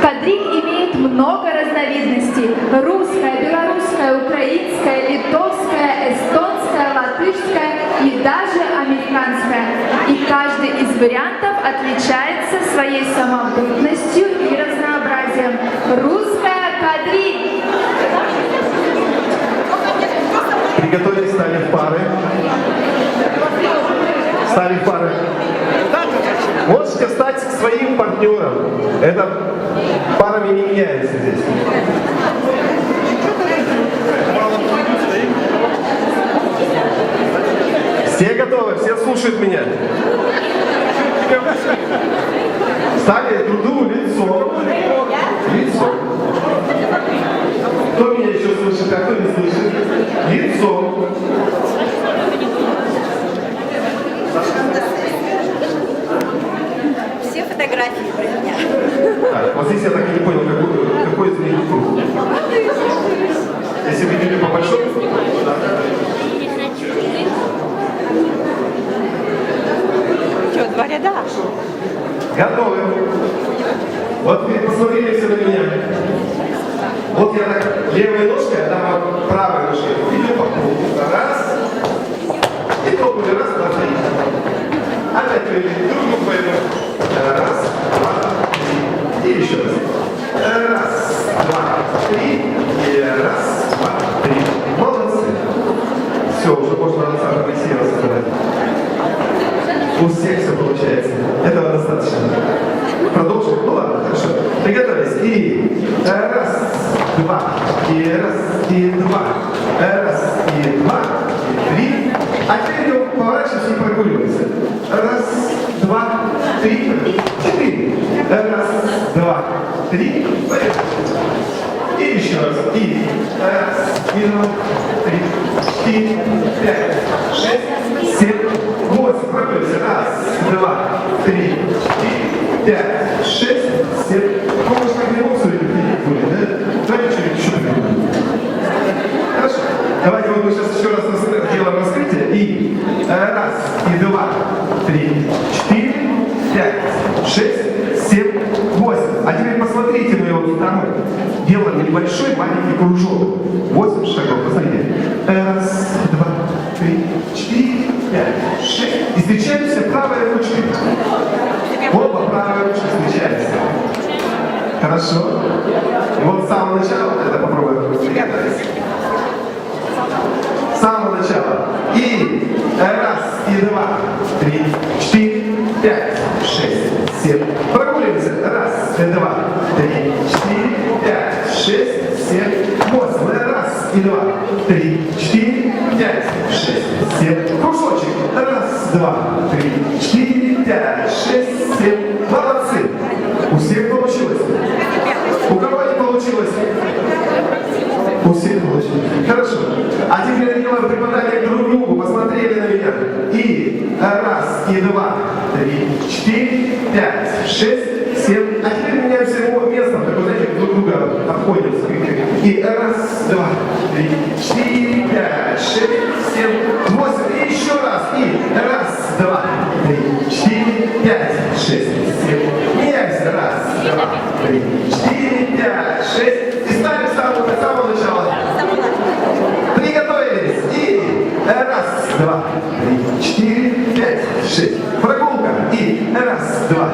Кадриль имеет много разновидностей. Русская, белорусская, украинская, литовская, эстонская, латышская и даже американская. И каждый из вариантов отличается своей самобытностью и разнообразием. Русская кадриль. Приготовились, стали в пары. Стали в пары. Можете встать к своим партнерам. Это парами не меняется здесь. Все готовы? Все слушают меня? Стали друг другу лицом. Лицом. Кто меня еще слышит, а кто не слышит? Лицом. Все фотографии про меня. Так, вот здесь я так и не понял, какой из них круг. Если видели по большому, да. Что, два ряда? Готовы. Вот вы посмотрели все на меня. Вот я так левой ножкой, а там правой ножкой. Идем по кругу. Раз. И топали. Раз, два, три. Опять привели другу пойду. Раз, два, три. И еще раз. Раз, два, три. И раз, два, три. Молодцы. Все, уже можно сам красиво сказать. У всех все получается. Этого достаточно. Продолжим. Ну ладно, хорошо. Приготовились. И раз, два, и раз, и два. Раз, и два, и три. А теперь поворачиваемся и прогуливаемся. Раз, два, три, четыре. Раз, два, три. И еще раз. И раз, и два, три, четыре, пять, шесть, семь, восемь. Прогуливаемся. Раз, два, три, четыре, пять, шесть, семь. Помнишь, как эмоцию будет, да? Давайте что-нибудь еще придумаем. Хорошо. Давайте вот мы сейчас еще раз делаем раскрытие. И раз, и два, три, четыре, пять, шесть, семь, восемь. А теперь посмотрите, мы вот там делаем небольшой маленький кружок. 8 шагов. Посмотрите. Раз, два, три, четыре, пять, шесть. И встречаемся правой ручкой. Оба правой ручкой встречаемся. Хорошо. И вот с самого начала это попробуем. С самого начала. И раз, и два, три, четыре, пять, шесть, семь. Прогуливаемся. Раз, и два, три, четыре, пять, шесть, семь, восемь. Раз, и два, три, четыре, пять, шесть, семь. Кружочек. Раз, два, три, четыре, пять, шесть, семь. Молодцы. У всех получилось. У кого не получилось? У всех получилось. Хорошо. А теперь делаем припадание друг к другу. Посмотрели на меня. И раз, и два, три, четыре, пять, шесть, семь. А теперь меняемся местом. Так вот, знаете, друг друга обходим. И раз, два, три, четыре, пять, шесть, семь, восемь. И еще раз. И раз, два, три, четыре, пять, шесть, семь. Меняемся. Раз, два, три, четыре, пять, шесть. И ставим с самого начала. Приготовились. И раз, два, три, четыре, пять, шесть. Прогулка. И раз, два,